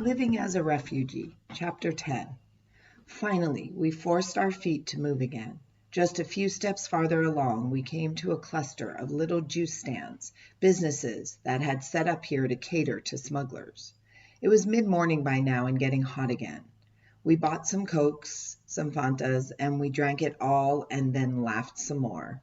Living as a Refugee, Chapter 10. Finally, we forced our feet to move again. Just a few steps farther along, we came to a cluster of little juice stands, businesses that had set up here to cater to smugglers. It was mid-morning by now and getting hot again. We bought some Cokes, some Fantas, and we drank it all and then laughed some more.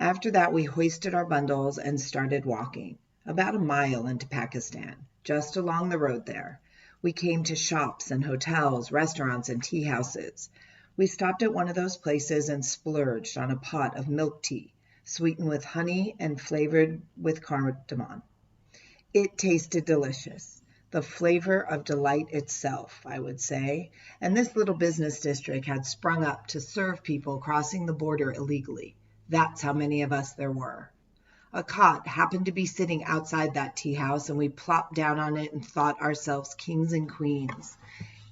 After that, we hoisted our bundles and started walking, about a mile into Pakistan, just along the road there. We came to shops and hotels, restaurants, and tea houses. We stopped at one of those places and splurged on a pot of milk tea, sweetened with honey and flavored with cardamom. It tasted delicious, the flavor of delight itself, I would say, and this little business district had sprung up to serve people crossing the border illegally. That's how many of us there were. A cot happened to be sitting outside that tea house, and we plopped down on it and thought ourselves kings and queens.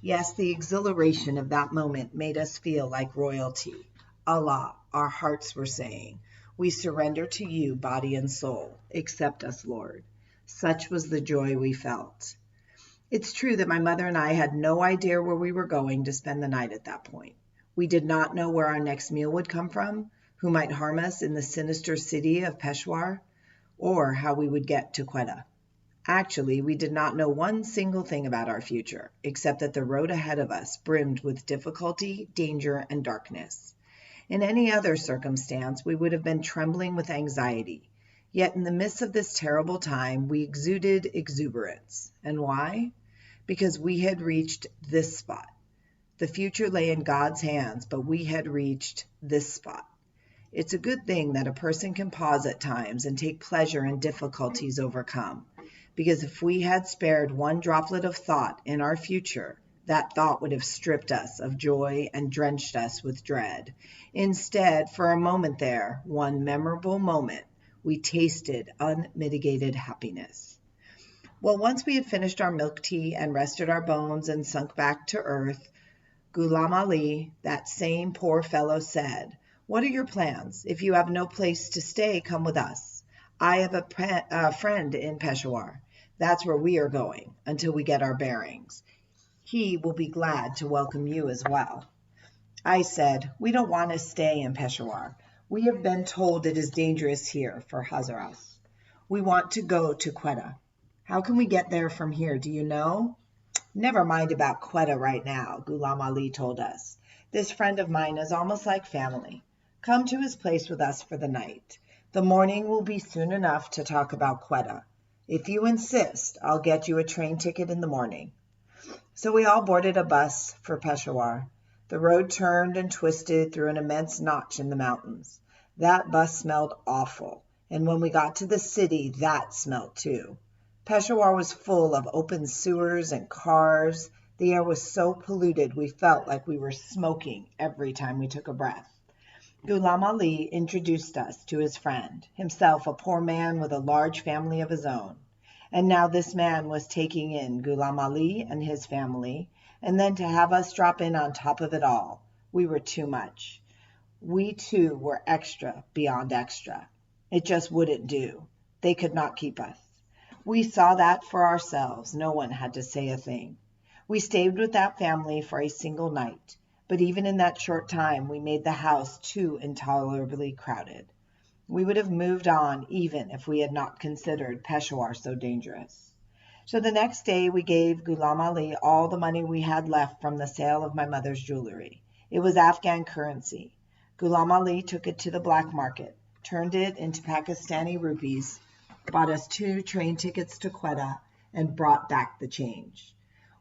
Yes, the exhilaration of that moment made us feel like royalty. Allah, our hearts were saying, we surrender to you, body and soul. Accept us, Lord. Such was the joy we felt. It's true that my mother and I had no idea where we were going to spend the night at that point. We did not know where our next meal would come from, who might harm us in the sinister city of Peshawar, or how we would get to Quetta. Actually, we did not know one single thing about our future, except that the road ahead of us brimmed with difficulty, danger, and darkness. In any other circumstance, we would have been trembling with anxiety. Yet in the midst of this terrible time, we exuded exuberance. And why? Because we had reached this spot. The future lay in God's hands, but we had reached this spot. It's a good thing that a person can pause at times and take pleasure in difficulties overcome, because if we had spared one droplet of thought in our future, that thought would have stripped us of joy and drenched us with dread. Instead, for a moment there, one memorable moment, we tasted unmitigated happiness. Well, once we had finished our milk tea and rested our bones and sunk back to earth, Ghulam Ali, that same poor fellow, said, "What are your plans? If you have no place to stay, come with us. I have a friend in Peshawar. That's where we are going until we get our bearings. He will be glad to welcome you as well." I said, "We don't want to stay in Peshawar. We have been told it is dangerous here for Hazaras. We want to go to Quetta. How can we get there from here? Do you know?" "Never mind about Quetta right now," Ghulam Ali told us. "This friend of mine is almost like family. Come to his place with us for the night. The morning will be soon enough to talk about Quetta. If you insist, I'll get you a train ticket in the morning." So we all boarded a bus for Peshawar. The road turned and twisted through an immense notch in the mountains. That bus smelled awful, and when we got to the city, that smelled too. Peshawar was full of open sewers and cars. The air was so polluted we felt like we were smoking every time we took a breath. Ghulam Ali introduced us to his friend, himself a poor man with a large family of his own. And now this man was taking in Ghulam Ali and his family, and then to have us drop in on top of it all. We were too much. We too were extra beyond extra. It just wouldn't do. They could not keep us. We saw that for ourselves. No one had to say a thing. We stayed with that family for a single night. But even in that short time, we made the house too intolerably crowded. We would have moved on even if we had not considered Peshawar so dangerous. So the next day we gave Ghulam Ali all the money we had left from the sale of my mother's jewelry. It was Afghan currency. Ghulam Ali took it to the black market, turned it into Pakistani rupees, bought us 2 train tickets to Quetta, and brought back the change.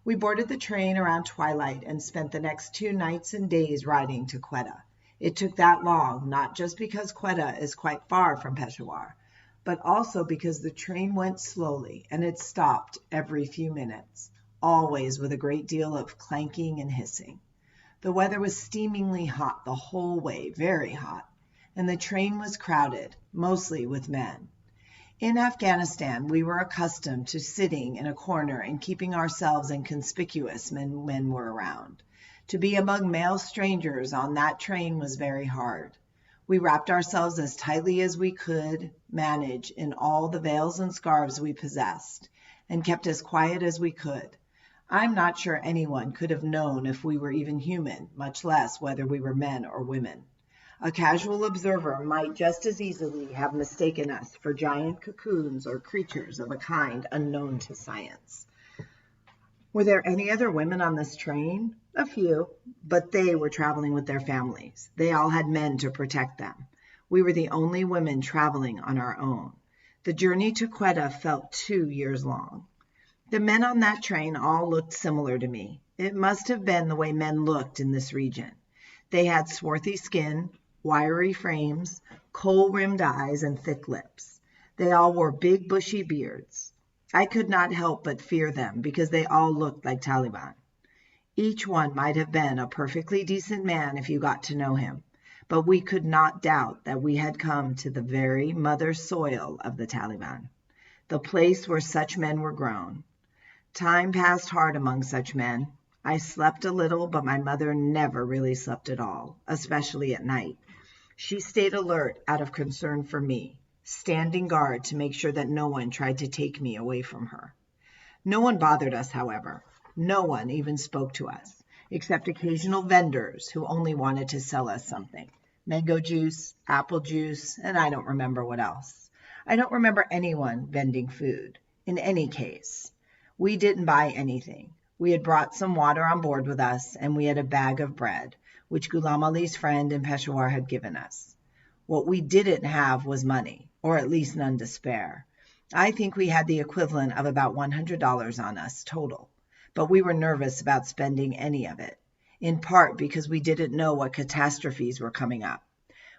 We boarded the train around twilight and spent the next 2 nights and days riding to Quetta. It took that long, not just because Quetta is quite far from Peshawar, but also because the train went slowly and it stopped every few minutes, always with a great deal of clanking and hissing. The weather was steamingly hot the whole way, very hot, and the train was crowded, mostly with men. In Afghanistan, we were accustomed to sitting in a corner and keeping ourselves inconspicuous when men were around. To be among male strangers on that train was very hard. We wrapped ourselves as tightly as we could manage in all the veils and scarves we possessed, and kept as quiet as we could. I'm not sure anyone could have known if we were even human, much less whether we were men or women. A casual observer might just as easily have mistaken us for giant cocoons or creatures of a kind unknown to science. Were there any other women on this train? A few, but they were traveling with their families. They all had men to protect them. We were the only women traveling on our own. The journey to Quetta felt 2 years long. The men on that train all looked similar to me. It must have been the way men looked in this region. They had swarthy skin, wiry frames, kohl-rimmed eyes, and thick lips. They all wore big bushy beards. I could not help but fear them because they all looked like Taliban. Each one might have been a perfectly decent man if you got to know him, but we could not doubt that we had come to the very mother soil of the Taliban, the place where such men were grown. Time passed hard among such men. I slept a little, but my mother never really slept at all, especially at night. She stayed alert out of concern for me, standing guard to make sure that no one tried to take me away from her. No one bothered us, however. No one even spoke to us, except occasional vendors who only wanted to sell us something. Mango juice, apple juice, and I don't remember what else. I don't remember anyone vending food. In any case, we didn't buy anything. We had brought some water on board with us, and we had a bag of bread, which Ghulam Ali's friend in Peshawar had given us. What we didn't have was money, or at least none to spare. I think we had the equivalent of about $100 on us total, but we were nervous about spending any of it, in part because we didn't know what catastrophes were coming up.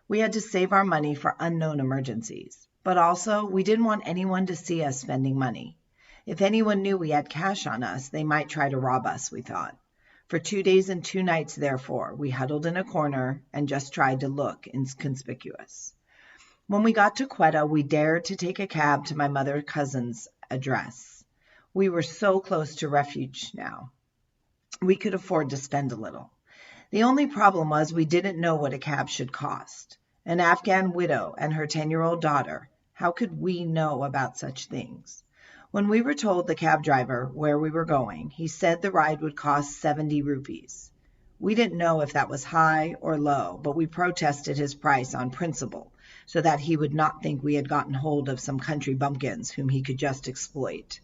We had to save our money for unknown emergencies, but also we didn't want anyone to see us spending money. If anyone knew we had cash on us, they might try to rob us, we thought. For 2 days and 2 nights, therefore, we huddled in a corner and just tried to look inconspicuous. When we got to Quetta, we dared to take a cab to my mother's cousin's address. We were so close to Refugee now. We could afford to spend a little. The only problem was we didn't know what a cab should cost. An Afghan widow and her 10-year-old daughter, how could we know about such things? When we were told the cab driver where we were going, he said the ride would cost 70 rupees. We didn't know if that was high or low, but we protested his price on principle, so that he would not think we had gotten hold of some country bumpkins whom he could just exploit.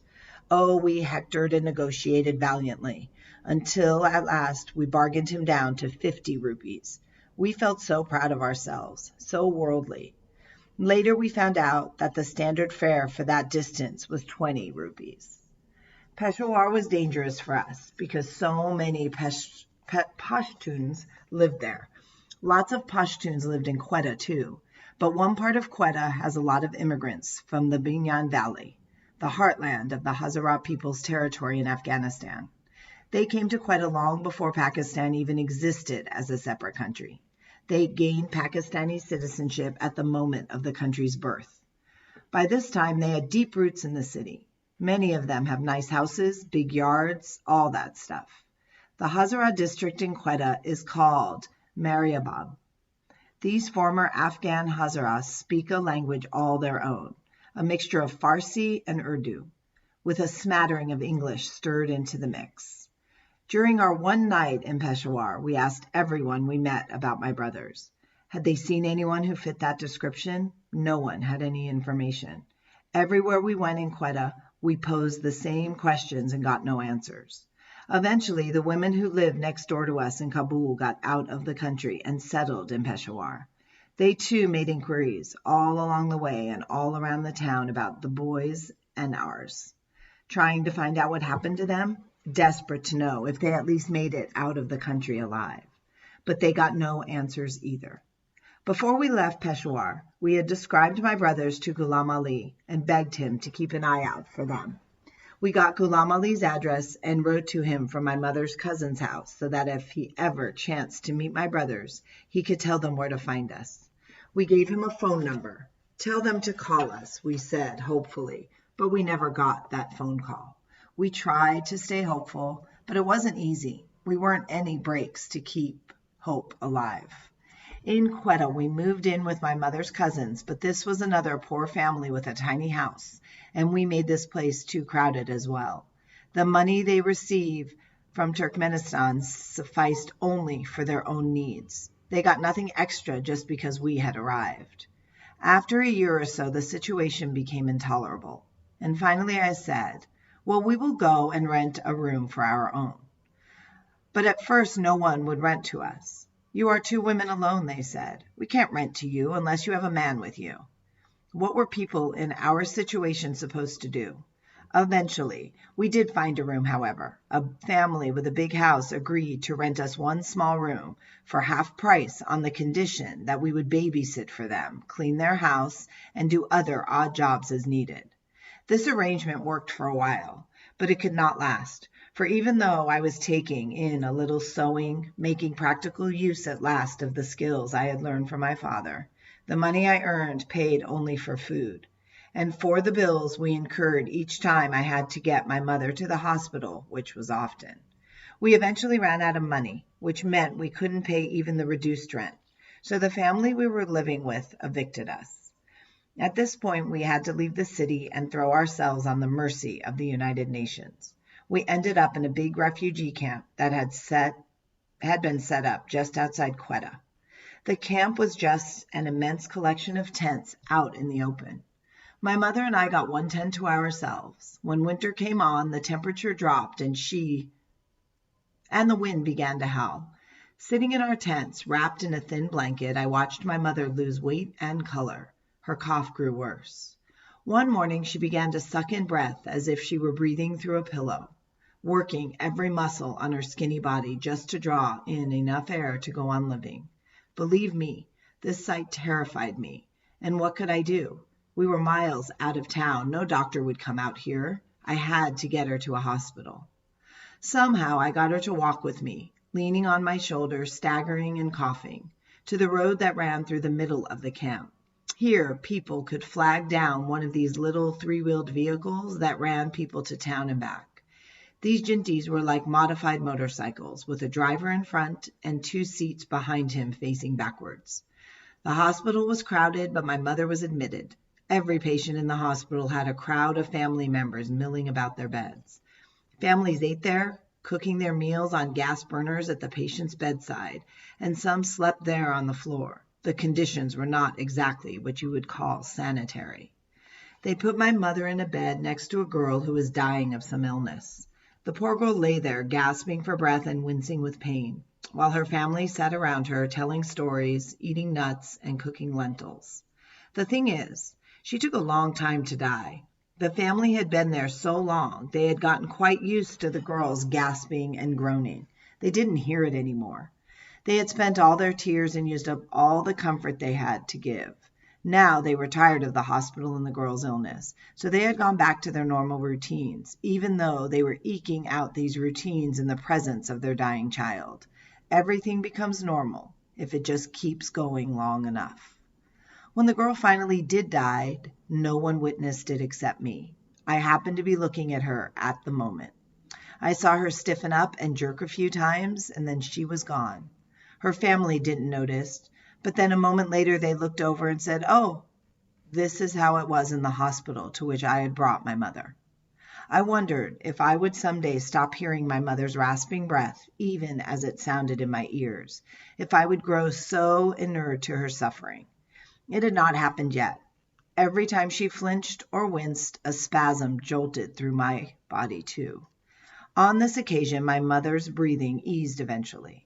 Oh, we hectored and negotiated valiantly, until at last we bargained him down to 50 rupees. We felt so proud of ourselves, so worldly. Later we found out that the standard fare for that distance was 20 rupees. Peshawar was dangerous for us because so many Pashtuns lived there. Lots of Pashtuns lived in Quetta too, but one part of Quetta has a lot of immigrants from the Binyan Valley, the heartland of the Hazara People's Territory in Afghanistan. They came to Quetta long before Pakistan even existed as a separate country. They gained Pakistani citizenship at the moment of the country's birth. By this time, they had deep roots in the city. Many of them have nice houses, big yards, all that stuff. The Hazara district in Quetta is called Mariabad. These former Afghan Hazaras speak a language all their own, a mixture of Farsi and Urdu, with a smattering of English stirred into the mix. During our one night in Peshawar, we asked everyone we met about my brothers. Had they seen anyone who fit that description? No one had any information. Everywhere we went in Quetta, we posed the same questions and got no answers. Eventually, the women who lived next door to us in Kabul got out of the country and settled in Peshawar. They too made inquiries all along the way and all around the town about the boys and ours, trying to find out what happened to them, desperate to know if they at least made it out of the country alive. But they got no answers either. Before we left Peshawar, we had described my brothers to Ghulam Ali and begged him to keep an eye out for them. We got Ghulam Ali's address and wrote to him from my mother's cousin's house so that if he ever chanced to meet my brothers, he could tell them where to find us. We gave him a phone number. Tell them to call us, we said, hopefully, but we never got that phone call. We tried to stay hopeful, but it wasn't easy. We weren't any breaks to keep hope alive. In Quetta, we moved in with my mother's cousins, but this was another poor family with a tiny house, and we made this place too crowded as well. The money they received from Turkmenistan sufficed only for their own needs. They got nothing extra just because we had arrived. After a year or so, the situation became intolerable. And finally I said, well, we will go and rent a room for our own. But at first no one would rent to us. You are 2 women alone, they said. We can't rent to you unless you have a man with you. What were people in our situation supposed to do? Eventually, we did find a room, however. A family with a big house agreed to rent us one small room for half price on the condition that we would babysit for them, clean their house, and do other odd jobs as needed. This arrangement worked for a while, but it could not last. For even though I was taking in a little sewing, making practical use at last of the skills I had learned from my father, the money I earned paid only for food, and for the bills we incurred each time I had to get my mother to the hospital, which was often. We eventually ran out of money, which meant we couldn't pay even the reduced rent, so the family we were living with evicted us. At this point, we had to leave the city and throw ourselves on the mercy of the United Nations. We ended up in a big refugee camp that had been set up just outside Quetta. The camp was just an immense collection of tents out in the open. My mother and I got one tent to ourselves. When winter came on, the temperature dropped and the wind began to howl. Sitting in our tents, wrapped in a thin blanket, I watched my mother lose weight and color. Her cough grew worse. One morning, she began to suck in breath as if she were breathing through a pillow, working every muscle on her skinny body just to draw in enough air to go on living. Believe me, this sight terrified me. And what could I do? We were miles out of town. No doctor would come out here. I had to get her to a hospital. Somehow I got her to walk with me, leaning on my shoulder, staggering and coughing, to the road that ran through the middle of the camp. Here, people could flag down one of these little 3-wheeled vehicles that ran people to town and back. These jintis were like modified motorcycles, with a driver in front and 2 seats behind him facing backwards. The hospital was crowded, but my mother was admitted. Every patient in the hospital had a crowd of family members milling about their beds. Families ate there, cooking their meals on gas burners at the patient's bedside, and some slept there on the floor. The conditions were not exactly what you would call sanitary. They put my mother in a bed next to a girl who was dying of some illness. The poor girl lay there, gasping for breath and wincing with pain, while her family sat around her, telling stories, eating nuts, and cooking lentils. The thing is, she took a long time to die. The family had been there so long, they had gotten quite used to the girl's gasping and groaning. They didn't hear it anymore. They had spent all their tears and used up all the comfort they had to give. Now they were tired of the hospital and the girl's illness, so they had gone back to their normal routines, even though they were eking out these routines in the presence of their dying child. Everything becomes normal if it just keeps going long enough. When the girl finally did die, no one witnessed it except me. I happened to be looking at her at the moment. I saw her stiffen up and jerk a few times, and then she was gone. Her family didn't notice, but then a moment later they looked over and said, "Oh, this is how it was in the hospital to which I had brought my mother." I wondered if I would someday stop hearing my mother's rasping breath, even as it sounded in my ears, if I would grow so inured to her suffering. It had not happened yet. Every time she flinched or winced, a spasm jolted through my body too. On this occasion, my mother's breathing eased eventually.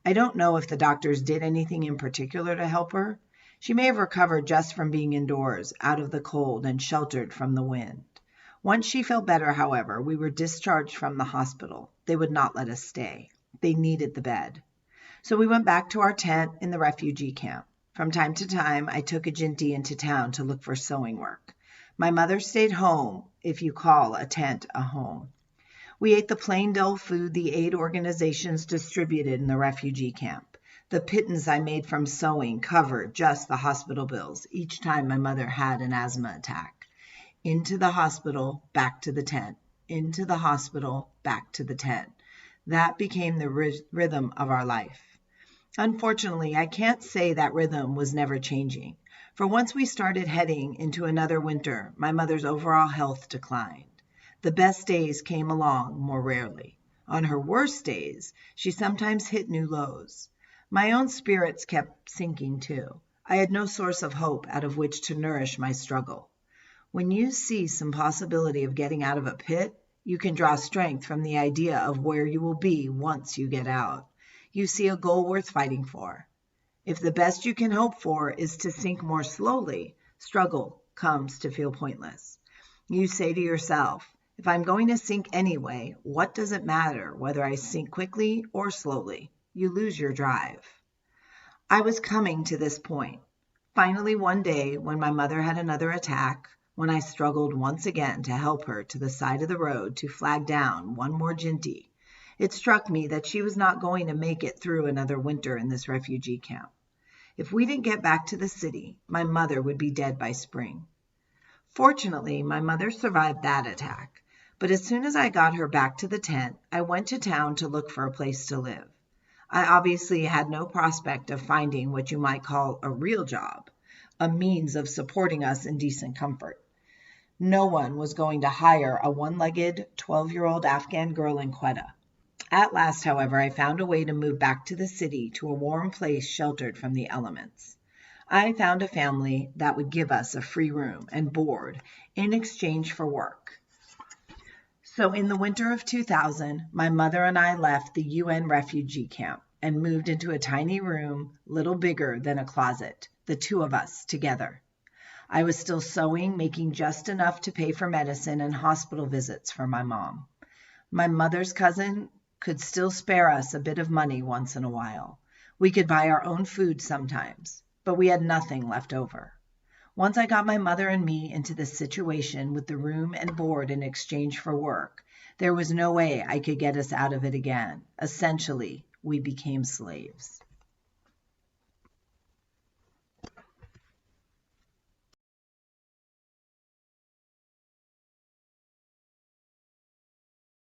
I don't know if the doctors did anything in particular to help her. She may have recovered just from being indoors, out of the cold and sheltered from the wind. Once she felt better, however, we were discharged from the hospital. They would not let us stay. They needed the bed. So we went back to our tent in the refugee camp. From time to time, I took a jinti into town to look for sewing work. My mother stayed home, if you call a tent a home. We ate the plain, dull food the aid organizations distributed in the refugee camp. The pittance I made from sewing covered just the hospital bills each time my mother had an asthma attack. Into the hospital, back to the tent. Into the hospital, back to the tent. That became the rhythm of our life. Unfortunately, I can't say that rhythm was never changing, for once we started heading into another winter, my mother's overall health declined. The best days came along more rarely. On her worst days, she sometimes hit new lows. My own spirits kept sinking too. I had no source of hope out of which to nourish my struggle. When you see some possibility of getting out of a pit, you can draw strength from the idea of where you will be once you get out. You see a goal worth fighting for. If the best you can hope for is to sink more slowly, struggle comes to feel pointless. You say to yourself, if I'm going to sink anyway, what does it matter whether I sink quickly or slowly? You lose your drive. I was coming to this point. Finally, one day, when my mother had another attack, when I struggled once again to help her to the side of the road to flag down one more jinty, it struck me that she was not going to make it through another winter in this refugee camp. If we didn't get back to the city, my mother would be dead by spring. Fortunately, my mother survived that attack, but as soon as I got her back to the tent, I went to town to look for a place to live. I obviously had no prospect of finding what you might call a real job, a means of supporting us in decent comfort. No one was going to hire a one-legged 12-year-old Afghan girl in Quetta. At last, however, I found a way to move back to the city to a warm place sheltered from the elements. I found a family that would give us a free room and board in exchange for work. So in the winter of 2000, my mother and I left the UN refugee camp and moved into a tiny room, little bigger than a closet, the two of us together. I was still sewing, making just enough to pay for medicine and hospital visits for my mom. My mother's cousin could still spare us a bit of money once in a while. We could buy our own food sometimes, but we had nothing left over. Once I got my mother and me into this situation with the room and board in exchange for work, there was no way I could get us out of it again. Essentially, we became slaves.